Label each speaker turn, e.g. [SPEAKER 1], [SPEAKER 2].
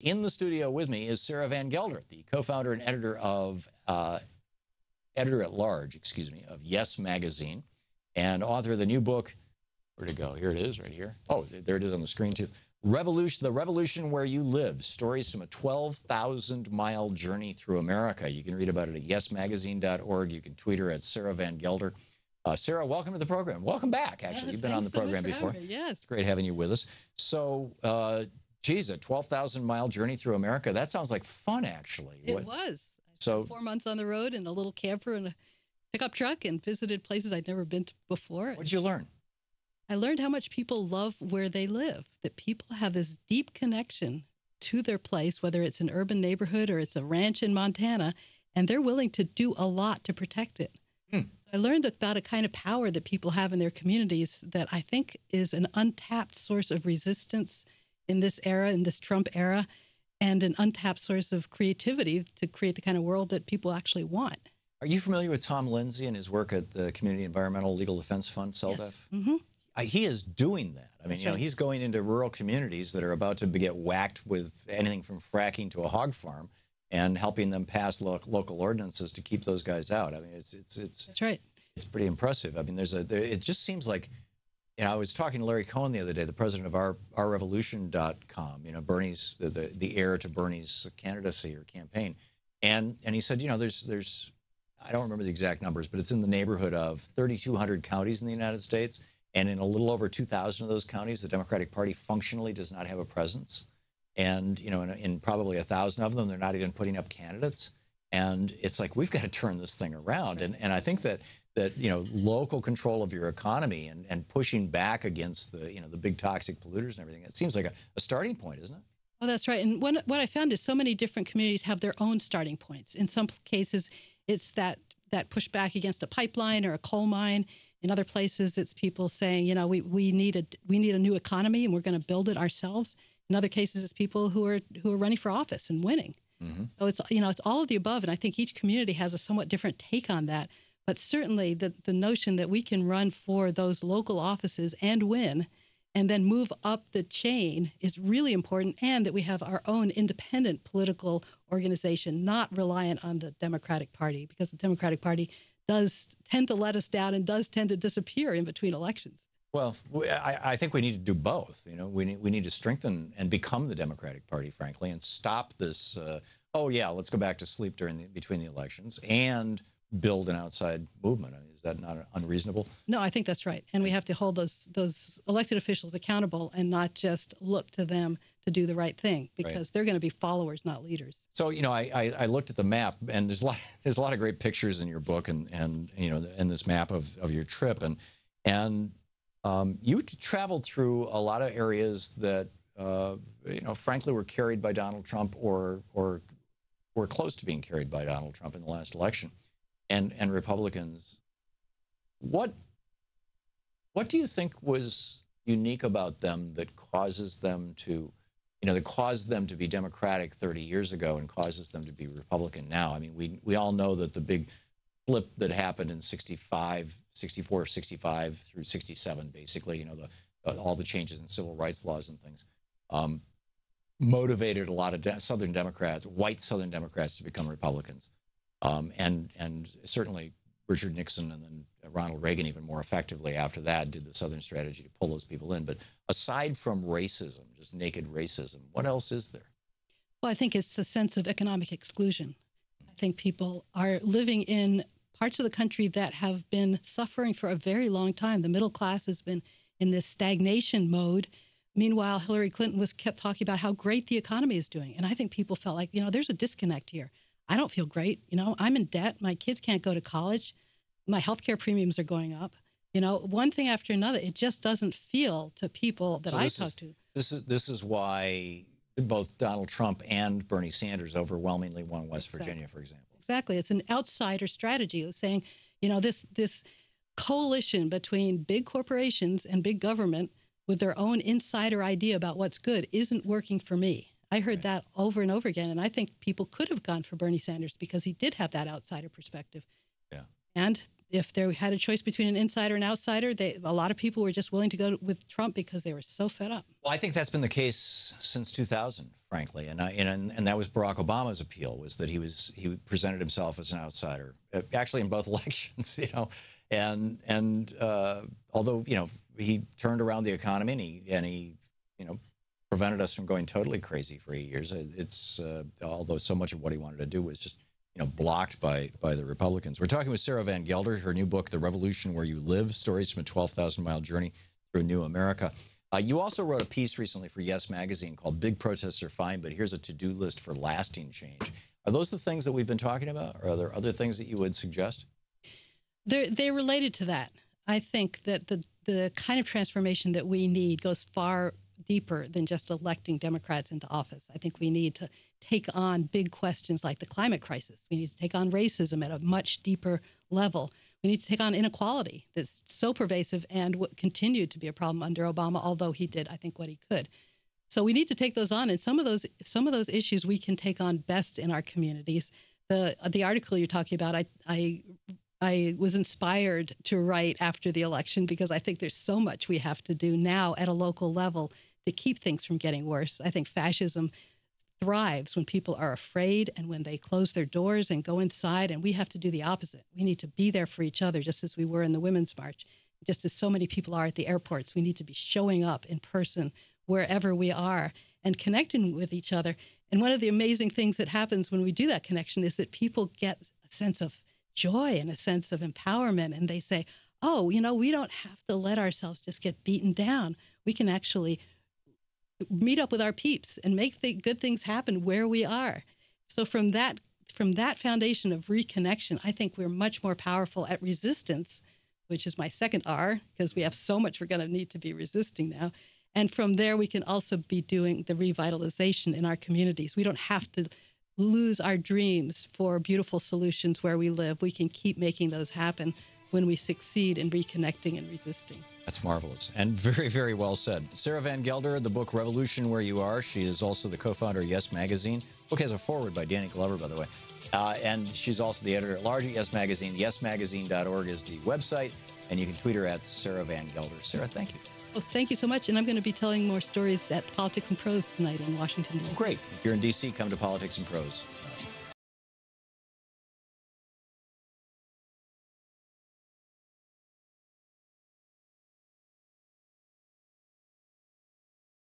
[SPEAKER 1] in the studio with me is Sarah van Gelder, the co-founder and editor-at-large, of Yes Magazine, and author of the new book. Where'd it go? Here it is, right here. Oh, there it is on the screen too. The Revolution Where You Live, stories from a 12,000-mile journey through America. You can read about it at yesmagazine.org. You can tweet her at Sarah van Gelder. Sarah, welcome to the program. Welcome back, actually. You've been on the program before.
[SPEAKER 2] Yes.
[SPEAKER 1] Great having you with us. So, geez, a 12,000-mile journey through America. That sounds like fun, actually.
[SPEAKER 2] It was. I
[SPEAKER 1] so
[SPEAKER 2] spent 4 months on the road in a little camper and a pickup truck and visited places I'd never been to before.
[SPEAKER 1] What did you learn?
[SPEAKER 2] I learned how much people love where they live, that people have this deep connection to their place, whether it's an urban neighborhood or it's a ranch in Montana, and they're willing to do a lot to protect it. So I learned about a kind of power that people have in their communities that I think is an untapped source of resistance in this era, in this Trump era, and an untapped source of creativity to create the kind of world that people actually want.
[SPEAKER 1] Are you familiar with Tom Lindsay and his work at the Community Environmental Legal Defense Fund, CELDEF?
[SPEAKER 2] Yes. Mm-hmm.
[SPEAKER 1] He is doing that. I mean,
[SPEAKER 2] That's
[SPEAKER 1] you know,
[SPEAKER 2] right.
[SPEAKER 1] he's going into rural communities that are about to get whacked with anything from fracking to a hog farm and helping them pass local ordinances to keep those guys out. I mean, it's
[SPEAKER 2] That's right.
[SPEAKER 1] It's pretty impressive. I mean, it just seems like, you know, I was talking to Larry Cohen the other day, the president of ourrevolution.com, you know, Bernie's, the heir to Bernie's candidacy or campaign. And he said, you know, there's, I don't remember the exact numbers, but it's in the neighborhood of 3,200 counties in the United States. And in a little over 2,000 of those counties, the Democratic Party functionally does not have a presence. And, you know, in probably 1,000 of them, they're not even putting up candidates. And it's like, we've got to turn this thing around. And I think that, you know, local control of your economy and pushing back against the, you know, the big toxic polluters and everything, it seems like a starting point, isn't it?
[SPEAKER 2] Oh, that's right. And what I found is so many different communities have their own starting points. In some cases, it's that pushback against a pipeline or a coal mine. In other places, it's people saying, you know, we need a new economy and we're going to build it ourselves. In other cases, it's people who are running for office and winning. Mm-hmm. So it's, you know, it's all of the above. And I think each community has a somewhat different take on that. But certainly the notion that we can run for those local offices and win and then move up the chain is really important, and that we have our own independent political organization, not reliant on the Democratic Party, because the Democratic Party does tend to let us down and does tend to disappear in between elections.
[SPEAKER 1] Well, I think we need to do both. You know, we need to strengthen and become the Democratic Party, frankly, and stop this, oh, yeah, let's go back to sleep between the elections, and build an outside movement. I mean, is that not unreasonable?
[SPEAKER 2] No, I think that's right. And we have to hold those elected officials accountable and not just look to them to do the right thing, because they're going to be followers, not leaders.
[SPEAKER 1] So, you know, I looked at the map, and there's a lot of great pictures in your book, and you know, in this map of your trip, and you traveled through a lot of areas that you know, frankly, were carried by Donald Trump or were close to being carried by Donald Trump in the last election, and Republicans. What do you think was unique about them that causes them to, you know, that caused them to be Democratic 30 years ago and causes them to be Republican now? I mean, we all know that the big flip that happened in 64, 65 through 67, basically, you know, all the changes in civil rights laws and things, motivated a lot of Southern Democrats, white Southern Democrats, to become Republicans. And certainly Richard Nixon and then Ronald Reagan, even more effectively after that, did the Southern strategy to pull those people in. But aside from racism, just naked racism, what else is there?
[SPEAKER 2] Well, I think it's a sense of economic exclusion. I think people are living in parts of the country that have been suffering for a very long time. The middle class has been in this stagnation mode. Meanwhile, Hillary Clinton kept talking about how great the economy is doing. And I think people felt like, you know, there's a disconnect here. I don't feel great. You know, I'm in debt. My kids can't go to college. My healthcare premiums are going up. You know, one thing after another. It just doesn't feel to people that I talk to.
[SPEAKER 1] This is why both Donald Trump and Bernie Sanders overwhelmingly won West Virginia, for example.
[SPEAKER 2] Exactly. It's an outsider strategy. It's saying, you know, this coalition between big corporations and big government with their own insider idea about what's good isn't working for me. I heard that over and over again, and I think people could have gone for Bernie Sanders because he did have that outsider perspective.
[SPEAKER 1] Yeah.
[SPEAKER 2] And if they had a choice between an insider and outsider, a lot of people were just willing to go with Trump because they were so fed up.
[SPEAKER 1] Well, I think that's been the case since 2000, frankly, and that was Barack Obama's appeal, was that he presented himself as an outsider, actually in both elections, and although he turned around the economy and he prevented us from going totally crazy for 8 years. It's although so much of what he wanted to do was just blocked by the Republicans. We're talking with Sarah van Gelder, her new book, The Revolution Where You Live, Stories from a 12,000-Mile Journey Through a New America. You also wrote a piece recently for Yes Magazine called Big Protests Are Fine, but Here's a To-Do List for Lasting Change. Are those the things that we've been talking about, or are there other things that you would suggest?
[SPEAKER 2] They're related to that. I think that the kind of transformation that we need goes far deeper than just electing Democrats into office. I think we need to take on big questions like the climate crisis. We need to take on racism at a much deeper level. We need to take on inequality that's so pervasive and continued to be a problem under Obama, although he did, I think, what he could. So we need to take those on, and some of those issues we can take on best in our communities. The article you're talking about, I was inspired to write after the election because I think there's so much we have to do now at a local level to keep things from getting worse. I think fascism thrives when people are afraid and when they close their doors and go inside, and we have to do the opposite. We need to be there for each other, just as we were in the Women's March, just as so many people are at the airports. We need to be showing up in person wherever we are and connecting with each other. And one of the amazing things that happens when we do that connection is that people get a sense of joy and a sense of empowerment, and they say, oh, we don't have to let ourselves just get beaten down. We can actually meet up with our peeps and make the good things happen where we are. So from that foundation of reconnection, I think we're much more powerful at resistance, which is my second R, because we have so much we're going to need to be resisting now. And from there, we can also be doing the revitalization in our communities. We don't have to lose our dreams for beautiful solutions where we live. We can keep making those happen when we succeed in reconnecting and resisting.
[SPEAKER 1] That's marvelous and very, very well said. Sarah van Gelder, the book Revolution Where You Are. She is also the co-founder of Yes Magazine. The book has a foreword by Danny Glover, by the way. And she's also the editor-at-large at Yes Magazine. YesMagazine.org is the website, and you can tweet her at Sarah van Gelder. Sarah, thank you.
[SPEAKER 2] Well, thank you so much. And I'm going to be telling more stories at Politics and Prose tonight in Washington, D.C.
[SPEAKER 1] Great. If you're in D.C., come to Politics and Prose.